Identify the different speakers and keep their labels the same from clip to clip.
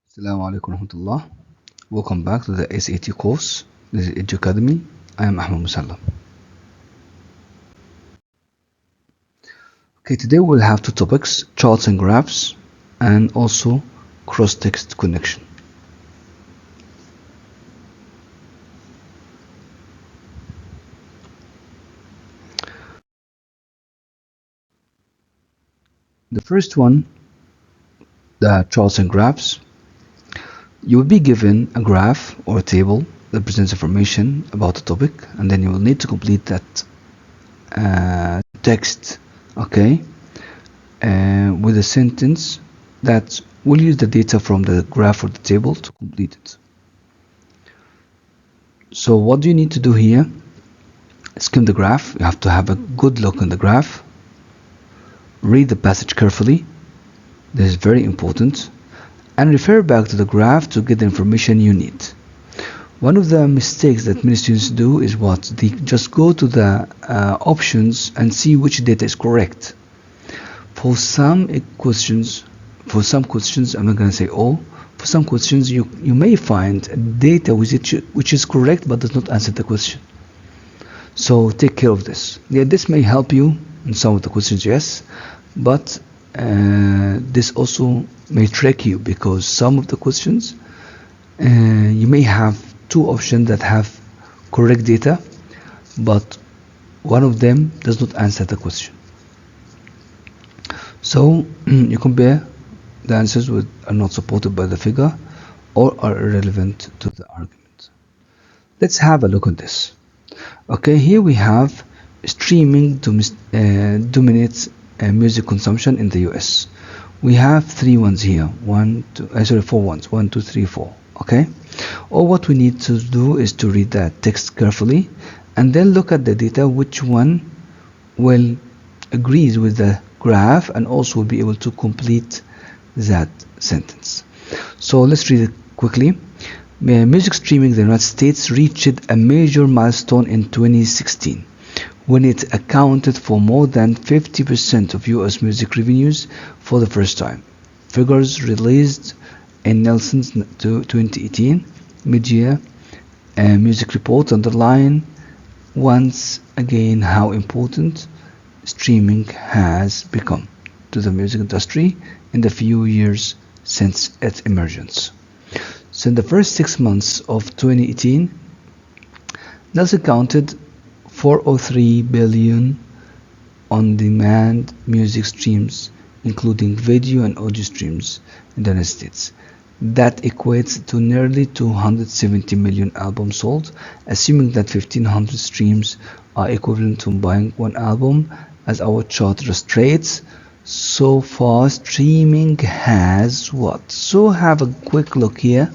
Speaker 1: Assalamu alaikum warahmatullah. Welcome back to the SAT course. This is Educademy. I am Ahmed Musallam. Okay, today we'll have two topics, charts and graphs, and also cross-text connection. The first one, the charts and graphs. You will be given a graph or a table that presents information about the topic, and then you will need to complete that text, okay, with a sentence that will use the data from the graph or the table to complete it. So what do you need to do here? Skim the graph. You have to have a good look on the graph. Read the passage carefully. This is very important. And refer back to the graph to get the information you need. One of the mistakes that many students do is what? They just go to the options and see which data is correct. For some questions, I'm not going to say all, for some questions you may find data which is correct but does not answer the question. So take care of this. Yeah, this may help you in some of the questions, yes, but this also may trick you because some of the questions you may have two options that have correct data, but one of them does not answer the question. So you compare the answers which are not supported by the figure or are irrelevant to the argument. Let's have a look at this. Okay, here we have streaming dominates music consumption in the US. We have four ones, 1, 2, 3, 4. Okay, all what we need to do is to read that text carefully and then look at the data, which one will agrees with the graph and also will be able to complete that sentence. So let's read it quickly. Music streaming in the United States reached a major milestone in 2016 when it accounted for more than 50% of US music revenues for the first time. Figures released in Nielsen's 2018 mid-year music report underline once again how important streaming has become to the music industry in the few years since its emergence. So in the first 6 months of 2018, Nielsen counted 403 billion on-demand music streams, including video and audio streams in the United States. That equates to nearly 270 million albums sold, assuming that 1,500 streams are equivalent to buying one album, as our chart illustrates. So far, streaming has what? So have a quick look here.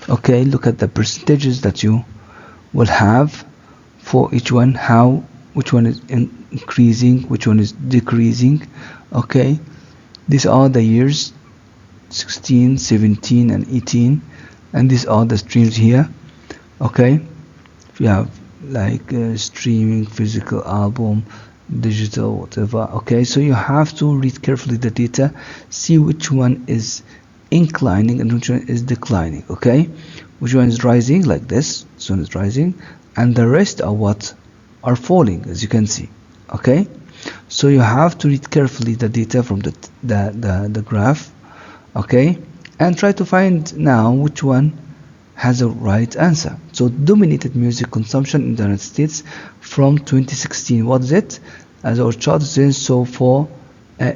Speaker 1: Okay, look at the percentages that you will have for each one, which one is increasing, which one is decreasing. Okay, these are the years 16, 17 and 18, and these are the streams here. Okay, we have like streaming, physical album, digital, whatever. Okay, so you have to read carefully the data, see which one is inclining and which one is declining. Okay, which one is rising, like this one is rising, and the rest are what are falling, as you can see. Okay, so you have to read carefully the data from the graph, okay, and try to find now which one has a right answer. So dominated music consumption in the United States from 2016. What is it? As our chart says, so for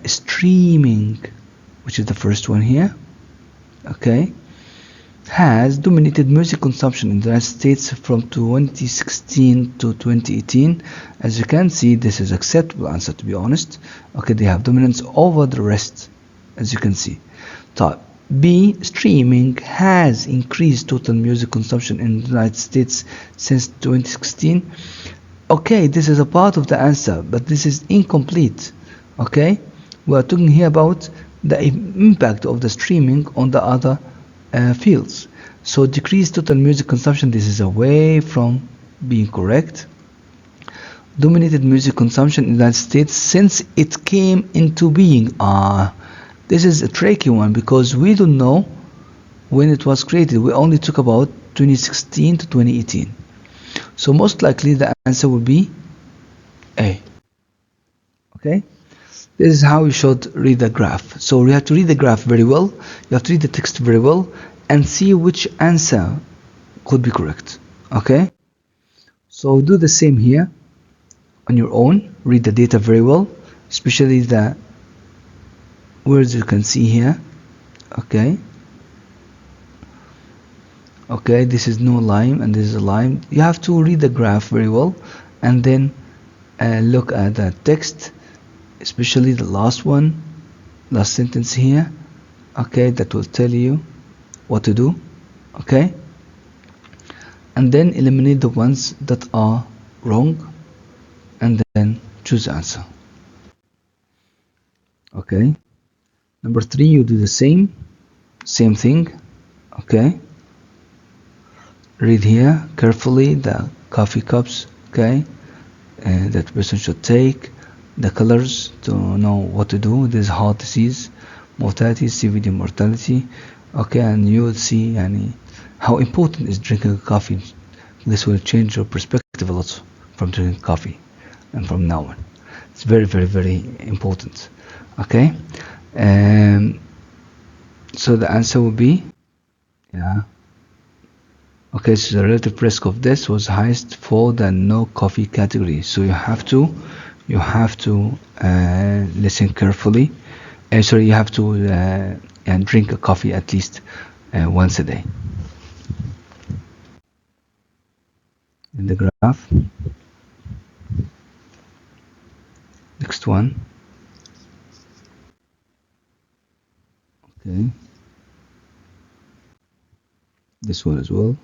Speaker 1: streaming, which is the first one here, okay, has dominated music consumption in the United States from 2016 to 2018. As you can see, this is acceptable answer, to be honest. Okay, they have dominance over the rest, as you can see. Type B, streaming has increased total music consumption in the United States since 2016. Okay, this is a part of the answer, but this is incomplete. Okay, we are talking here about the impact of the streaming on the other fields. So decreased total music consumption, this is away from being correct. Dominated music consumption in the United States since it came into being. This is a tricky one because we don't know when it was created. We only took about 2016 to 2018. So most likely the answer will be A. Okay? This is how you should read the graph. So you have to read the graph very well, you have to read the text very well, and see which answer could be correct. Okay? So do the same here on your own. Read the data very well, especially the words you can see here. Okay? Okay, this is no lime and this is a lime. You have to read the graph very well and then look at the text, especially the last one, last sentence here. Okay, that will tell you what to do. Okay, and then eliminate the ones that are wrong and then choose the answer. Okay, number 3, you do the same thing. Okay, read here carefully the coffee cups. Okay, that person should take the colors to know what to do. This is heart disease, mortality, CVD mortality. Okay, and you will see how important is drinking coffee. This will change your perspective a lot from drinking coffee and from now on. It's very, very, very important. Okay, so the answer will be, yeah. Okay, so the relative risk of this was highest for the no coffee category. So you have to listen carefully. You have to drink a coffee at least once a day. In the graph, next one. Okay, this one as well.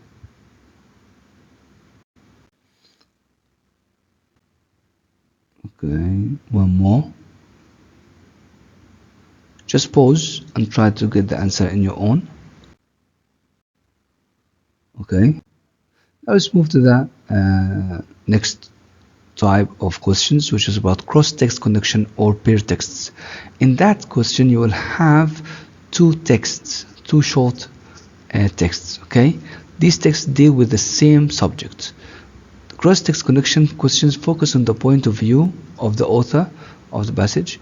Speaker 1: Okay, one more. Just pause and try to get the answer in your own. Okay, now let's move to the next type of questions, which is about cross-text connection or pair texts. In that question, you will have two texts, two short texts. Okay, these texts deal with the same subject. Cross-text connection questions focus on the point of view of the author of the passage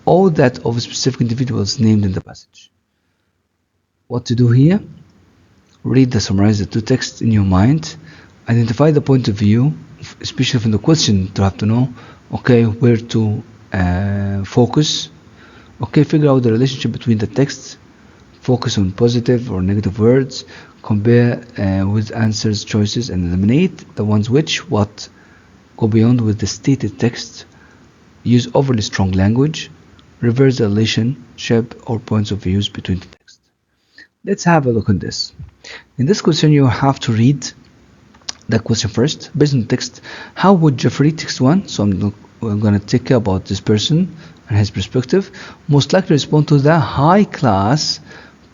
Speaker 1: or that of specific individuals named in the passage. What to do here? Read the summarize the two texts in your mind, identify the point of view, especially from the question, to have to know, okay, where to focus. Okay, figure out the relationship between the texts, focus on positive or negative words, compare with answers choices, and eliminate the ones which go beyond with the stated text, use overly strong language, reverse the relationship or points of views between the text. Let's have a look at this. In this question, you have to read the question first. Based on the text, how would Jeffrey, text 1, so I'm going to take care about this person and his perspective, most likely respond to the high class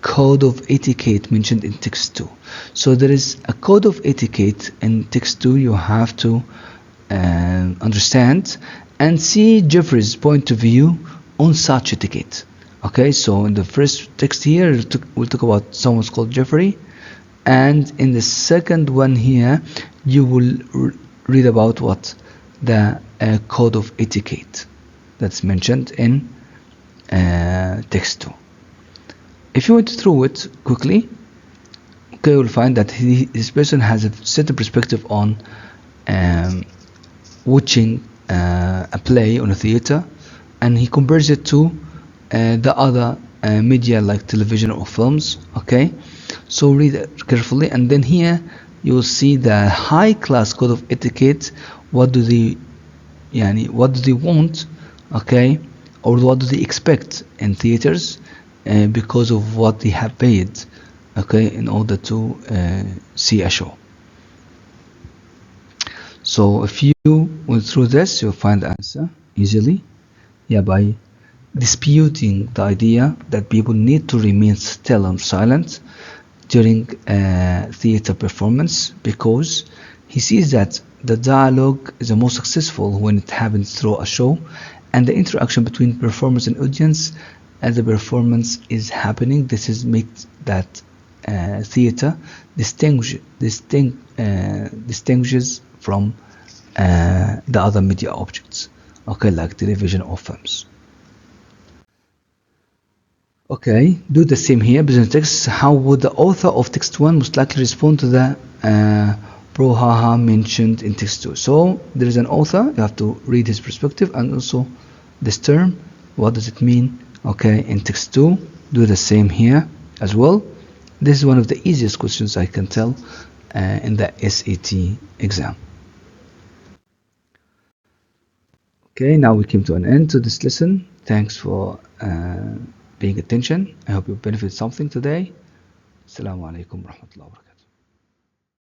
Speaker 1: code of etiquette mentioned in text 2. So there is a code of etiquette in text 2 you have to understand and see Jeffrey's point of view on such etiquette. Okay, so in the first text here we'll talk about someone's called Jeffrey, and in the second one here you will read about what the code of etiquette that's mentioned in text 2. If you went through it quickly, okay, you'll find that this person has a certain perspective on watching a play on a theater, and he compares it to the other media like television or films. Okay, so read it carefully, and then here you will see the high class code of etiquette. What do they want? Okay, or what do they expect in theaters because of what they have paid, okay, in order to see a show. So if you went through this, you'll find the answer easily, by disputing the idea that people need to remain still and silent during theater performance, because he sees that the dialogue is the most successful when it happens through a show, and the interaction between performers and audience as the performance is happening. This is makes that theater distinguishes from the other media objects, okay, like television or films. Okay, do the same here. Based on text, how would the author of text 1 most likely respond to the brouhaha mentioned in text 2? So there is an author, you have to read his perspective, and also this term, what does it mean? Okay, in text 2, do the same here as well. This is one of the easiest questions I can tell in the SAT exam. Okay, now we came to an end to this lesson. Thanks for paying attention. I hope you benefit something today. Assalamu alaikum warahmatullahi wabarakatuh.